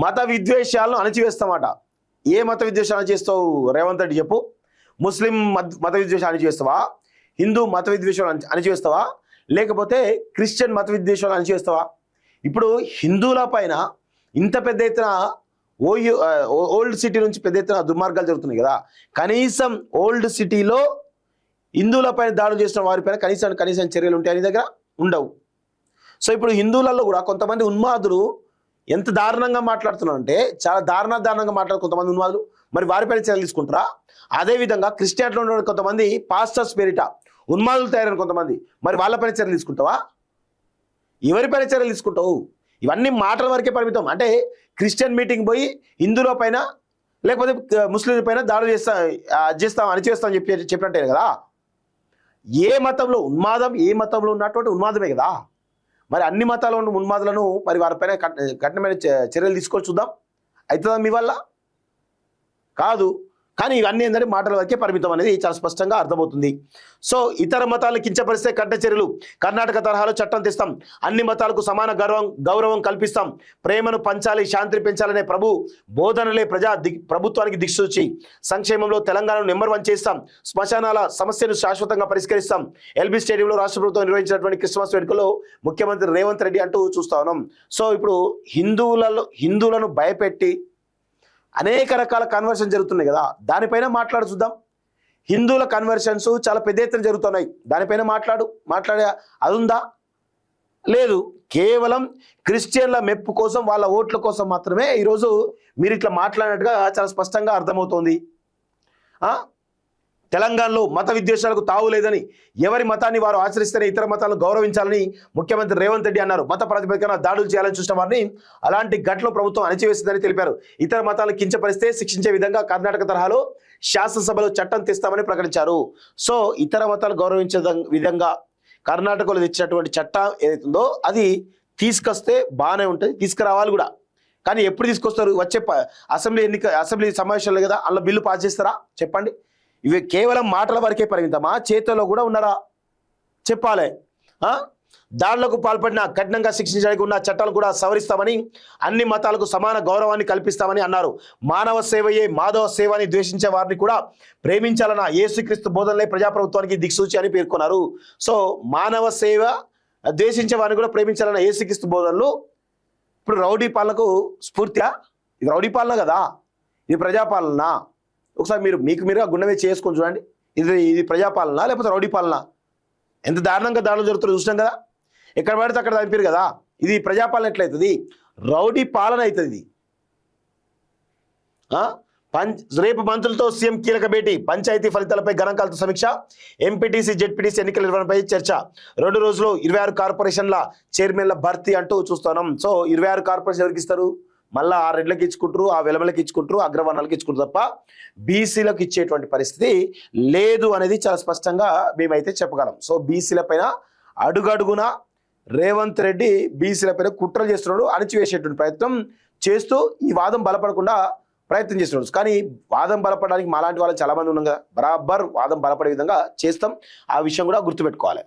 మత విద్వేషాలను అణచివేస్తామట. ఏ మత విద్వేషాలు అణచివేస్తావు రేవంత్ రెడ్డి చెప్పు? ముస్లిం మత విద్వేషాలు అణచివేస్తావా? హిందూ మత విద్వేషాలు అణచివేస్తావా? లేకపోతే క్రిస్టియన్ మత విద్వేషాలు అణచివేస్తావా? ఇప్పుడు హిందువుల పైన ఇంత పెద్ద ఎత్తున ఓల్డ్ సిటీ నుంచి పెద్ద ఎత్తున దుర్మార్గాలు జరుగుతున్నాయి కదా. కనీసం ఓల్డ్ సిటీలో హిందువుల పైన దాడులు చేసిన వారిపైన కనీసం చర్యలు ఉంటాయని దగ్గర ఉండవు. సో ఇప్పుడు హిందువులలో కూడా కొంతమంది ఉన్మాదులు ఎంత దారుణంగా మాట్లాడుతున్నారు అంటే చాలా దారుణంగా మాట్లాడు కొంతమంది ఉన్మాదులు. మరి వారిపైన చర్యలు తీసుకుంటారా? అదేవిధంగా క్రిస్టియన్లో ఉన్న కొంతమంది పాస్టర్స్ పేరిట ఉన్మాదులు తయారైన కొంతమంది, మరి వాళ్ళపైన చర్యలు తీసుకుంటావా? ఎవరిపైన చర్యలు తీసుకుంటావు? ఇవన్నీ మాటల వరకే పరిమితం. అంటే క్రిస్టియన్ మీటింగ్ పోయి హిందువుల పైన లేకపోతే ముస్లింల పైన దాడులు అణిచేస్తాం చెప్పినట్టే కదా. ఏ మతంలో ఉన్మాదం, ఏ మతంలో ఉన్నటువంటి ఉన్మాదమే కదా. మరి అన్ని మతాల్లో ఉన్న ఉన్మాదులను మరి వారిపైన కఠినమైన చర్యలు తీసుకొని చూద్దాం. అవుతుందా మీ వల్ల? కాదు. కానీ ఇవన్నీ ఏంటంటే మాటల వరకే పరిమితం అనేది చాలా స్పష్టంగా అర్థమవుతుంది. సో ఇతర మతాలను కించపరిస్తే కఠిన చర్యలు. కర్ణాటక తరహాలో చట్టం తెస్తాం. అన్ని మతాలకు సమాన గౌరవం కల్పిస్తాం. ప్రేమను పంచాలి, శాంతిని పెంచాలనే బోధనలే ప్రభుత్వానికి దిక్సూచి. సంక్షేమంలో తెలంగాణను నెంబర్ 1 చేస్తాం. శ్మశానాల సమస్యను శాశ్వతంగా పరిష్కరిస్తాం. ఎల్బీ స్టేడియంలో రాష్ట్ర ప్రభుత్వం నిర్వహించినటువంటి క్రిస్మస్ వేడుకలో ముఖ్యమంత్రి రేవంత్ రెడ్డి అంటూ చూస్తా ఉన్నాం. సో ఇప్పుడు హిందువులను భయపెట్టి అనేక రకాల కన్వర్షన్ జరుగుతున్నాయి కదా, దానిపైన మాట్లాడు చూద్దాం. హిందువుల కన్వర్షన్స్ చాలా పెద్ద ఎత్తున జరుగుతున్నాయి, దానిపైన మాట్లాడే అది ఉందా? లేదు. కేవలం క్రిస్టియన్ల మెప్పు కోసం, వాళ్ళ ఓట్ల కోసం మాత్రమే ఈరోజు మీరు ఇట్లా మాట్లాడినట్టుగా చాలా స్పష్టంగా అర్థమవుతోంది. తెలంగాణలో మత విద్వేషాలకు తావు లేదని, ఎవరి మతాన్ని వారు ఆచరిస్తేనే ఇతర మతాలను గౌరవించాలని ముఖ్యమంత్రి రేవంత్ రెడ్డి అన్నారు. మత ప్రాతిపదికన దాడులు చేయాలని చూసిన వారిని అలాంటి ఘటనలో ప్రభుత్వం అణచివేసిందని తెలిపారు. ఇతర మతాలను కించపరిస్తే శిక్షించే విధంగా కర్ణాటక తరహాలో శాసనసభలో చట్టం తెస్తామని ప్రకటించారు. సో ఇతర మతాలు గౌరవించే విధంగా కర్ణాటకలో తెచ్చినటువంటి చట్టం ఏదైతుందో అది తీసుకొస్తే బాగానే ఉంటుంది, తీసుకురావాలి కూడా. కానీ ఎప్పుడు తీసుకొస్తారు? వచ్చే అసెంబ్లీ సమావేశాలు కదా, అందులో బిల్లు పాస్ చేస్తారా? చెప్పండి. ఇవి కేవలం మాటల వరకే పరిమితమా? చేతుల్లో కూడా ఉన్నారా? చెప్పాలి. దాడులకు పాల్పడిన కఠినంగా శిక్షించడానికి ఉన్న చట్టాలు కూడా సవరిస్తామని, అన్ని మతాలకు సమాన గౌరవాన్ని కల్పిస్తామని అన్నారు. మానవ సేవయే మాధవ సేవ అని ద్వేషించే వారిని కూడా ప్రేమించాలన్న యేసుక్రీస్తు బోధనలే ప్రజాప్రభుత్వానికి దిక్సూచి అని పేర్కొన్నారు. సో మానవ సేవ ద్వేషించే వారిని కూడా ప్రేమించాలన్న యేసుక్రీస్తు బోధనలు ఇప్పుడు రౌడీ పాలనకు స్ఫూర్తిగా? ఇది రౌడీ పాలన కదా, ఇది ప్రజాపాలన. ఒకసారి మీరుగా గుండె మీద చేసుకొని చూడండి. ఇది ప్రజాపాలన లేకపోతే రౌడీ పాలన? ఎంత దారుణంగా దాడులు జరుగుతుందో చూసినాం కదా. ఎక్కడ పడితే అక్కడ చంపారు కదా. ఇది ప్రజాపాలన ఎట్లయితుంది? రౌడీ పాలన అవుతుంది. రేపు మంత్రులతో సీఎం కీలక భేటీ. పంచాయతీ ఫలితాలపై గణాంకాలతో సమీక్ష. ఎంపీటీసీ జెడ్పీటీసీ ఎన్నికల నిర్వహణపై చర్చ. 2 రోజుల్లో 26 కార్పొరేషన్ల చైర్మన్ల భర్తీ అంటూ చూస్తున్నాం. సో 26 కార్పొరేషన్ ఎవరికి ఇస్తారు? మళ్ళీ ఆ రెడ్లకి ఇచ్చుకుంటారు, ఆ వెలమలకి ఇచ్చుకుంటారు, అగ్రవర్ణాలకు ఇచ్చుకుంటారు తప్ప బీసీలకు ఇచ్చేటువంటి పరిస్థితి లేదు అనేది చాలా స్పష్టంగా మేమైతే చెప్పగలం. సో బీసీల పైన అడుగడుగున రేవంత్ రెడ్డి బీసీల పైన కుట్రలు చేస్తున్నాడు, అణిచివేసేటువంటి ప్రయత్నం చేస్తూ ఈ వాదం బలపడకుండా ప్రయత్నం చేస్తున్నాడు. కానీ వాదం బలపడడానికి మాలాంటి వాళ్ళు చాలా మంది ఉన్నాం కదా, బరాబర్ వాదం బలపడే విధంగా చేస్తాం. ఆ విషయం కూడా గుర్తుపెట్టుకోవాలి.